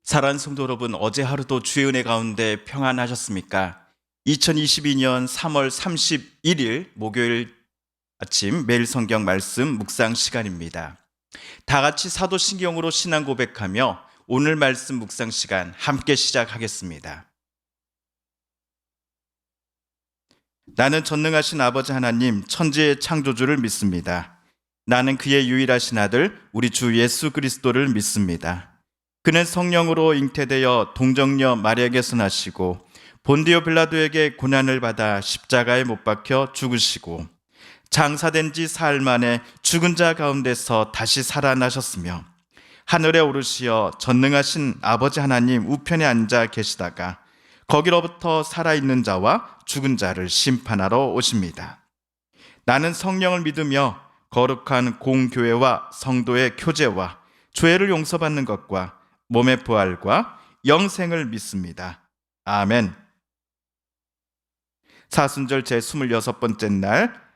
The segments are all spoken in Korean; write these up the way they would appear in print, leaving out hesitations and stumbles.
사랑하는 성도 여러분, 어제 하루도 주의 은혜 가운데 평안하셨습니까? 2022년 3월 31일 목요일 아침 매일 성경 말씀 묵상 시간입니다. 다 같이 사도신경으로 신앙 고백하며 오늘 말씀 묵상 시간 함께 시작하겠습니다. 나는 전능하신 아버지 하나님 천지의 창조주를 믿습니다. 나는 그의 유일하신 아들 우리 주 예수 그리스도를 믿습니다. 그는 성령으로 잉태되어 동정녀 마리아에게서 나시고 본디오 빌라도에게 고난을 받아 십자가에 못 박혀 죽으시고 장사된 지 사흘 만에 죽은 자 가운데서 다시 살아나셨으며 하늘에 오르시어 전능하신 아버지 하나님 우편에 앉아 계시다가 거기로부터 살아있는 자와 죽은 자를 심판하러 오십니다. 나는 성령을 믿으며 거룩한 공교회와 성도의 교제와 죄를 용서받는 것과 몸의 부활과 영생을 믿습니다. 아멘. 사순절 제26번째 날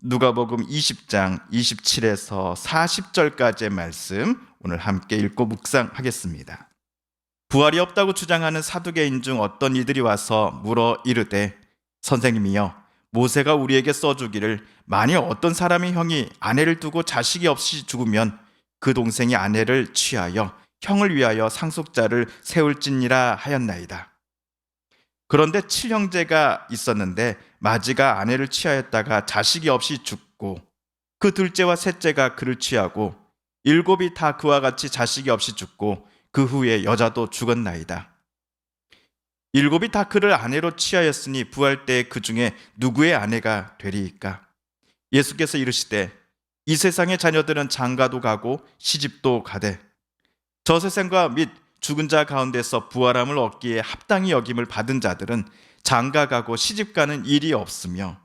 누가복음 20장 27에서 40절까지의 말씀 오늘 함께 읽고 묵상하겠습니다. 부활이 없다고 주장하는 사두개인 중 어떤 이들이 와서 물어 이르되 선생님이여 모세가 우리에게 써주기를 만일 어떤 사람의 형이 아내를 두고 자식이 없이 죽으면 그 동생이 아내를 취하여 형을 위하여 상속자를 세울지니라 하였나이다. 그런데 7형제가 있었는데 마지가 아내를 취하였다가 자식이 없이 죽고 그 둘째와 셋째가 그를 취하고 7이 다 그와 같이 자식이 없이 죽고 그 후에 여자도 죽었나이다. 7이 다 그를 아내로 취하였으니 부활 때에 그 중에 누구의 아내가 되리이까? 예수께서 이르시되 이 세상의 자녀들은 장가도 가고 시집도 가되 저 세상과 및 죽은 자 가운데서 부활함을 얻기에 합당히 여김을 받은 자들은 장가가고 시집가는 일이 없으며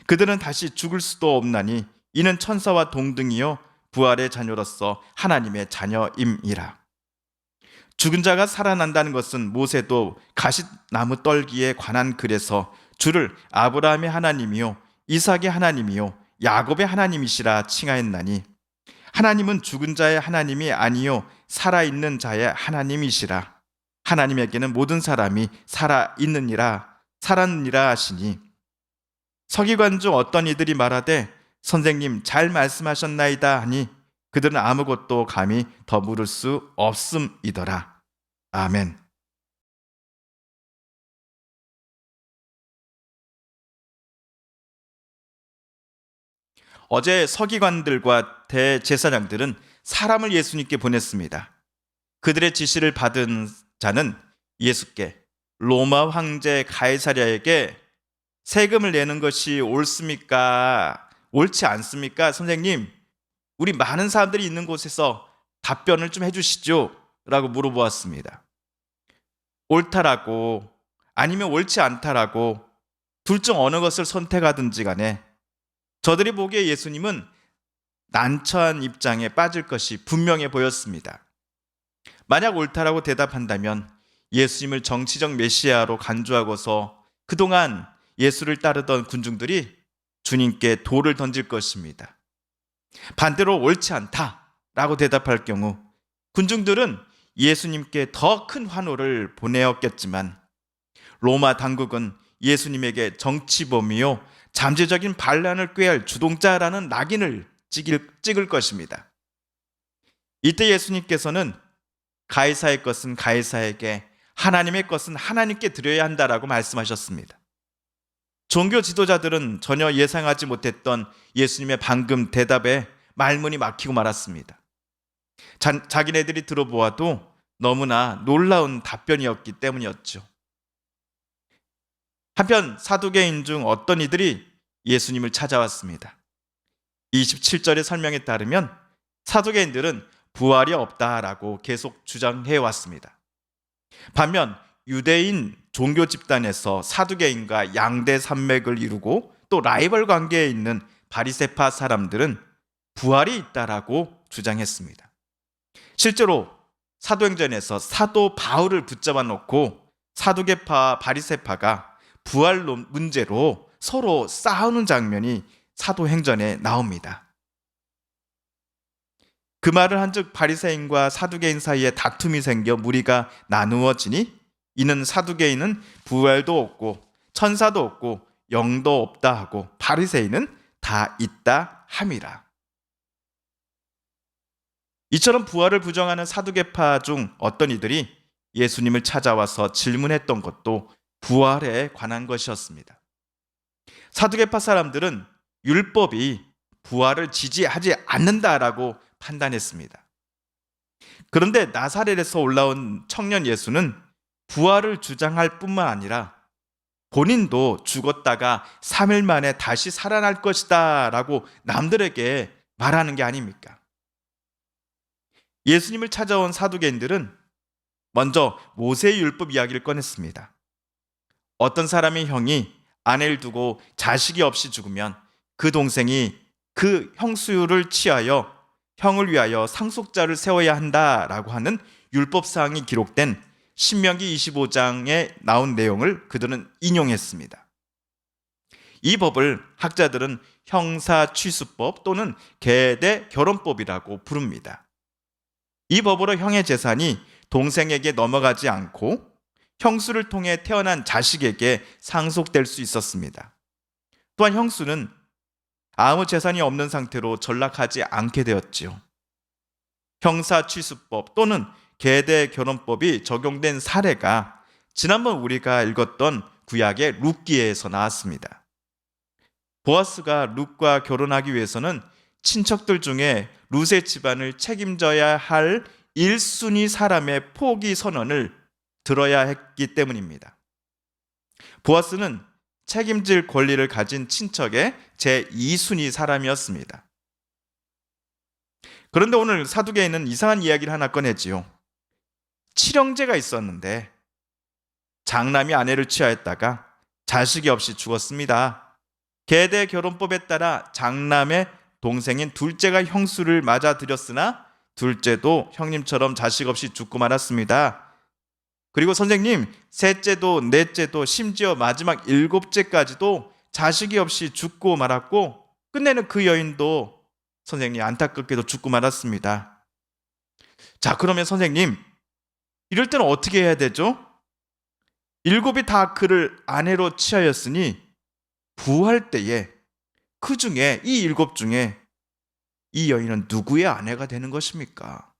그들은 다시 죽을 수도 없나니 이는 천사와 동등이요 부활의 자녀로서 하나님의 자녀임이라. 죽은 자가 살아난다는 것은 모세도 가시나무 떨기에 관한 글에서 주를 아브라함의 하나님이요 이삭의 하나님이요 야곱의 하나님이시라 칭하였나니 하나님은 죽은 자의 하나님이 아니요 살아있는 자의 하나님이시라. 하나님에게는 모든 사람이 살았느니라 하시니 서기관 중 어떤 이들이 말하되 선생님 잘 말씀하셨나이다 하니 그들은 아무것도 감히 더 물을 수 없음이더라. 아멘. 어제 서기관들과 대제사장들은 사람을 예수님께 보냈습니다. 그들의 지시를 받은 자는 예수께 로마 황제 가이사랴에게 세금을 내는 것이 옳습니까? 옳지 않습니까? 선생님, 우리 많은 사람들이 있는 곳에서 답변을 좀 해주시죠 라고 물어보았습니다. 옳다라고 아니면 옳지 않다라고 둘 중 어느 것을 선택하든지 간에 저들이 보기에 예수님은 난처한 입장에 빠질 것이 분명해 보였습니다. 만약 옳다라고 대답한다면 예수님을 정치적 메시아로 간주하고서 그동안 예수를 따르던 군중들이 주님께 돌을 던질 것입니다. 반대로 옳지 않다라고 대답할 경우 군중들은 예수님께 더 큰 환호를 보내었겠지만 로마 당국은 예수님에게 정치범이요 잠재적인 반란을 꾀할 주동자라는 낙인을 찍을 것입니다. 이때 예수님께서는 가이사의 것은 가이사에게 하나님의 것은 하나님께 드려야 한다라고 말씀하셨습니다. 종교 지도자들은 전혀 예상하지 못했던 예수님의 방금 대답에 말문이 막히고 말았습니다. 자기네들이 들어보아도 너무나 놀라운 답변이었기 때문이었죠. 한편 사두개인 중 어떤 이들이 예수님을 찾아왔습니다. 27절의 설명에 따르면 사두개인들은 부활이 없다라고 계속 주장해 왔습니다. 반면 유대인 종교 집단에서 사두개인과 양대 산맥을 이루고 또 라이벌 관계에 있는 바리새파 사람들은 부활이 있다라고 주장했습니다. 실제로 사도행전에서 사도 바울을 붙잡아 놓고 사두개파와 바리새파가 부활 문제로 서로 싸우는 장면이 사도행전에 나옵니다. 그 말을 한즉 바리새인과 사두개인 사이에 다툼이 생겨 무리가 나누어지니 이는 사두개인은 부활도 없고 천사도 없고 영도 없다 하고 바리새인은 다 있다 함이라. 이처럼 부활을 부정하는 사두개파 중 어떤 이들이 예수님을 찾아와서 질문했던 것도 부활에 관한 것이었습니다. 사두개파 사람들은 율법이 부활을 지지하지 않는다라고 판단했습니다. 그런데 나사렛에서 올라온 청년 예수는 부활을 주장할 뿐만 아니라 본인도 죽었다가 3일 만에 다시 살아날 것이다 라고 남들에게 말하는 게 아닙니까? 예수님을 찾아온 사두개인들은 먼저 모세의 율법 이야기를 꺼냈습니다. 어떤 사람의 형이 아내를 두고 자식이 없이 죽으면 그 동생이 그 형수를 취하여 형을 위하여 상속자를 세워야 한다라고 하는 율법사항이 기록된 신명기 25장에 나온 내용을 그들은 인용했습니다. 이 법을 학자들은 형사취수법 또는 계대 결혼법이라고 부릅니다. 이 법으로 형의 재산이 동생에게 넘어가지 않고 형수를 통해 태어난 자식에게 상속될 수 있었습니다. 또한 형수는 아무 재산이 없는 상태로 전락하지 않게 되었지요. 형사취수법 또는 계대 결혼법이 적용된 사례가 지난번 우리가 읽었던 구약의 룻기에서 나왔습니다. 보아스가 룻과 결혼하기 위해서는 친척들 중에 룻의 집안을 책임져야 할 1순위 사람의 포기 선언을 들어야 했기 때문입니다. 보아스는 책임질 권리를 가진 친척의 제2순위 사람이었습니다. 그런데 오늘 사두개인은 이상한 이야기를 하나 꺼내지요. 칠형제가 있었는데 장남이 아내를 취하였다가 자식이 없이 죽었습니다. 계대 결혼법에 따라 장남의 동생인 둘째가 형수를 맞아들였으나 둘째도 형님처럼 자식 없이 죽고 말았습니다. 그리고 선생님, 셋째도 넷째도 심지어 마지막 7째까지도 자식이 없이 죽고 말았고 끝내는 그 여인도 선생님 안타깝게도 죽고 말았습니다. 자, 그러면 선생님, 이럴 때는 어떻게 해야 되죠? 7이 다 그를 아내로 취하였으니 부활 때에 그 중에 이 7 중에 이 여인은 누구의 아내가 되는 것입니까?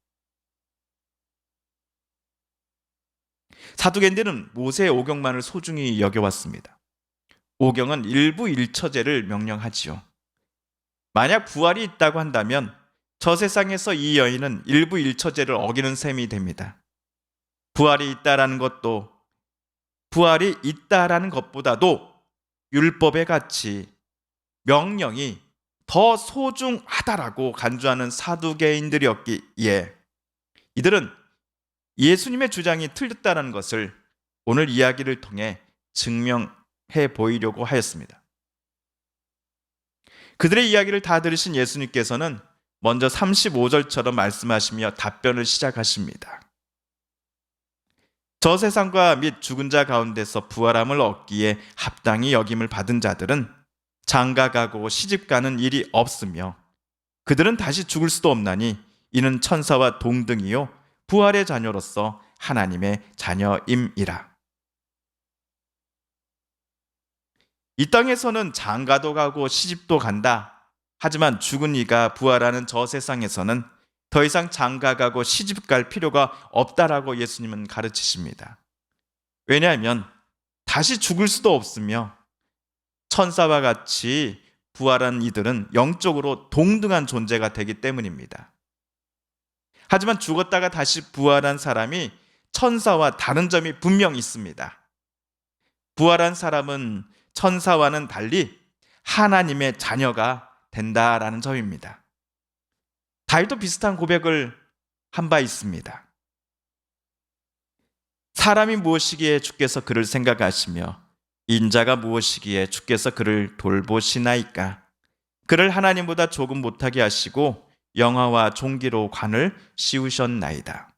사두개인들은 모세의 오경만을 소중히 여겨왔습니다. 오경은 일부 일처제를 명령하지요. 만약 부활이 있다고 한다면 저 세상에서 이 여인은 일부 일처제를 어기는 셈이 됩니다. 부활이 있다라는 것보다도 율법의 가치, 명령이 더 소중하다라고 간주하는 사두개인들이었기에 이들은 예수님의 주장이 틀렸다는 것을 오늘 이야기를 통해 증명해 보이려고 하였습니다. 그들의 이야기를 다 들으신 예수님께서는 먼저 35절처럼 말씀하시며 답변을 시작하십니다. 저 세상과 및 죽은 자 가운데서 부활함을 얻기에 합당히 여김을 받은 자들은 장가가고 시집가는 일이 없으며 그들은 다시 죽을 수도 없나니 이는 천사와 동등이요 부활의 자녀로서 하나님의 자녀임이라. 이 땅에서는 장가도 가고 시집도 간다. 하지만 죽은 이가 부활하는 저 세상에서는 더 이상 장가가고 시집갈 필요가 없다라고 예수님은 가르치십니다. 왜냐하면 다시 죽을 수도 없으며 천사와 같이 부활한 이들은 영적으로 동등한 존재가 되기 때문입니다. 하지만 죽었다가 다시 부활한 사람이 천사와 다른 점이 분명 있습니다. 부활한 사람은 천사와는 달리 하나님의 자녀가 된다라는 점입니다. 다윗도 비슷한 고백을 한 바 있습니다. 사람이 무엇이기에 주께서 그를 생각하시며 인자가 무엇이기에 주께서 그를 돌보시나이까. 그를 하나님보다 조금 못하게 하시고 영화와 종기로 관을 씌우셨나이다.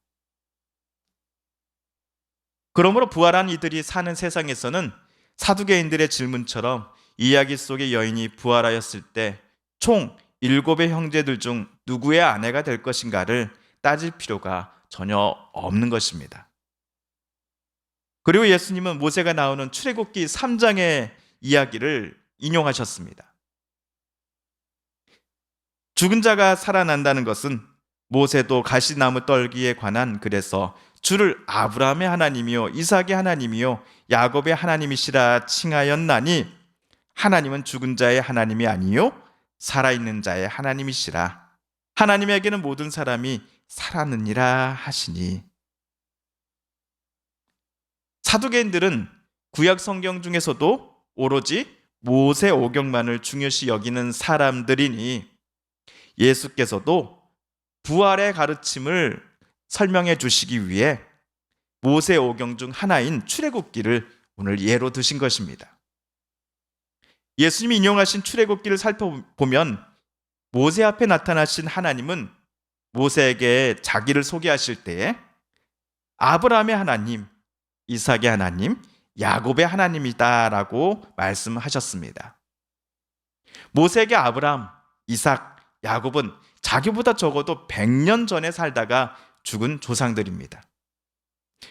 그러므로 부활한 이들이 사는 세상에서는 사두개인들의 질문처럼 이야기 속의 여인이 부활하였을 때 총 7의 형제들 중 누구의 아내가 될 것인가를 따질 필요가 전혀 없는 것입니다. 그리고 예수님은 모세가 나오는 출애굽기 3장의 이야기를 인용하셨습니다. 죽은 자가 살아난다는 것은 모세도 가시나무 떨기에 관한 글에서 주를 아브라함의 하나님이요 이삭의 하나님이요 야곱의 하나님이시라 칭하였나니 하나님은 죽은 자의 하나님이 아니요 살아있는 자의 하나님이시라. 하나님에게는 모든 사람이 살았느니라 하시니. 사두개인들은 구약 성경 중에서도 오로지 모세 오경만을 중요시 여기는 사람들이니 예수께서도 부활의 가르침을 설명해 주시기 위해 모세 오경 중 하나인 출애굽기를 오늘 예로 드신 것입니다. 예수님이 인용하신 출애굽기를 살펴보면 모세 앞에 나타나신 하나님은 모세에게 자기를 소개하실 때에 아브라함의 하나님, 이삭의 하나님, 야곱의 하나님이다라고 말씀하셨습니다. 모세에게 아브라함, 이삭, 야곱은 자기보다 적어도 100년 전에 살다가 죽은 조상들입니다.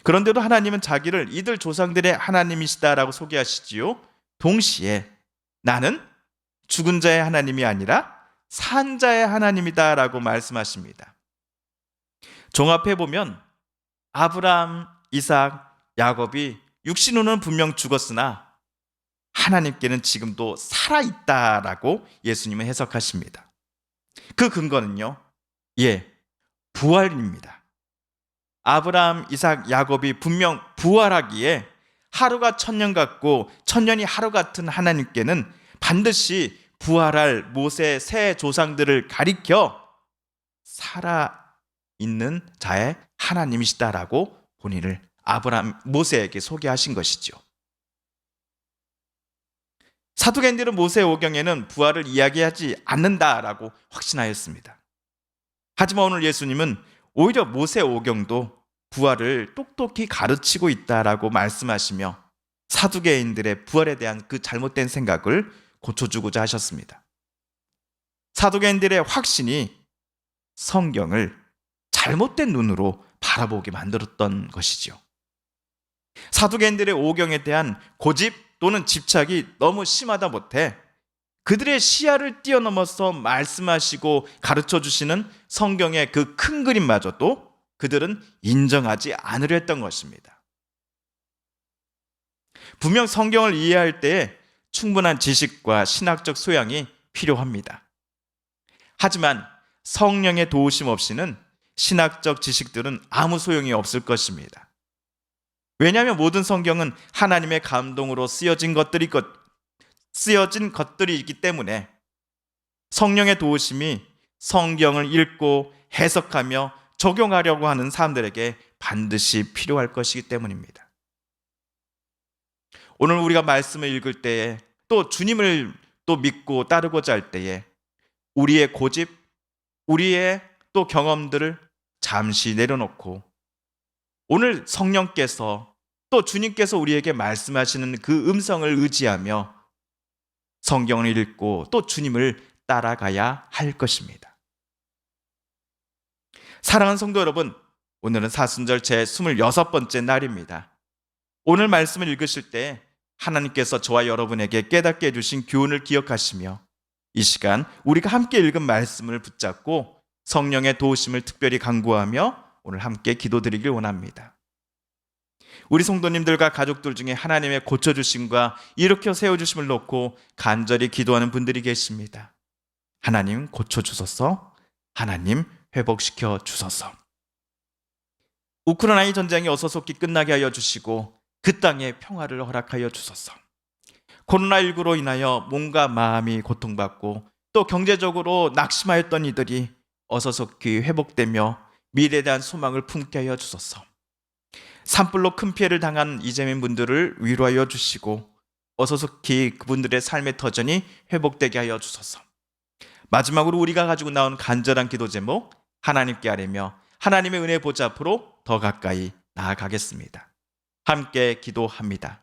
그런데도 하나님은 자기를 이들 조상들의 하나님이시다라고 소개하시지요. 동시에 나는 죽은 자의 하나님이 아니라 산 자의 하나님이다라고 말씀하십니다. 종합해보면 아브라함, 이삭, 야곱이 육신으로는 분명 죽었으나 하나님께는 지금도 살아있다라고 예수님은 해석하십니다. 그 근거는요, 부활입니다. 아브라함, 이삭, 야곱이 분명 부활하기에 하루가 천년 같고 천년이 하루 같은 하나님께는 반드시 부활할 모세 새 조상들을 가리켜 살아있는 자의 하나님이시다라고 본인을 아브라함, 모세에게 소개하신 것이죠. 사두개인들은 모세 오경에는 부활을 이야기하지 않는다라고 확신하였습니다. 하지만 오늘 예수님은 오히려 모세 오경도 부활을 똑똑히 가르치고 있다라고 말씀하시며 사두개인들의 부활에 대한 그 잘못된 생각을 고쳐주고자 하셨습니다. 사두개인들의 확신이 성경을 잘못된 눈으로 바라보게 만들었던 것이죠. 사두개인들의 오경에 대한 고집 또는 집착이 너무 심하다 못해 그들의 시야를 뛰어넘어서 말씀하시고 가르쳐 주시는 성경의 그 큰 그림마저도 그들은 인정하지 않으려 했던 것입니다. 분명 성경을 이해할 때에 충분한 지식과 신학적 소양이 필요합니다. 하지만 성령의 도우심 없이는 신학적 지식들은 아무 소용이 없을 것입니다. 왜냐하면 모든 성경은 하나님의 감동으로 쓰여진 것들이기 때문에 성령의 도우심이 성경을 읽고 해석하며 적용하려고 하는 사람들에게 반드시 필요할 것이기 때문입니다. 오늘 우리가 말씀을 읽을 때에 또 주님을 또 믿고 따르고자 할 때에 우리의 고집, 우리의 또 경험들을 잠시 내려놓고 오늘 성령께서 또 주님께서 우리에게 말씀하시는 그 음성을 의지하며 성경을 읽고 또 주님을 따라가야 할 것입니다. 사랑하는 성도 여러분, 오늘은 사순절 제 26번째 날입니다. 오늘 말씀을 읽으실 때 하나님께서 저와 여러분에게 깨닫게 해주신 교훈을 기억하시며 이 시간 우리가 함께 읽은 말씀을 붙잡고 성령의 도우심을 특별히 간구하며 오늘 함께 기도드리길 원합니다. 우리 성도님들과 가족들 중에 하나님의 고쳐주심과 일으켜 세워주심을 놓고 간절히 기도하는 분들이 계십니다. 하나님 고쳐주소서, 하나님 회복시켜 주소서. 우크라이나 전쟁이 어서속히 끝나게 하여 주시고 그 땅에 평화를 허락하여 주소서. 코로나19로 인하여 몸과 마음이 고통받고 또 경제적으로 낙심하였던 이들이 어서속히 회복되며 미래에 대한 소망을 품게 하여 주소서. 산불로 큰 피해를 당한 이재민 분들을 위로하여 주시고 어서속히 그분들의 삶의 터전이 회복되게 하여 주소서. 마지막으로 우리가 가지고 나온 간절한 기도 제목 하나님께 아뢰며 하나님의 은혜 보좌 앞으로 더 가까이 나아가겠습니다. 함께 기도합니다.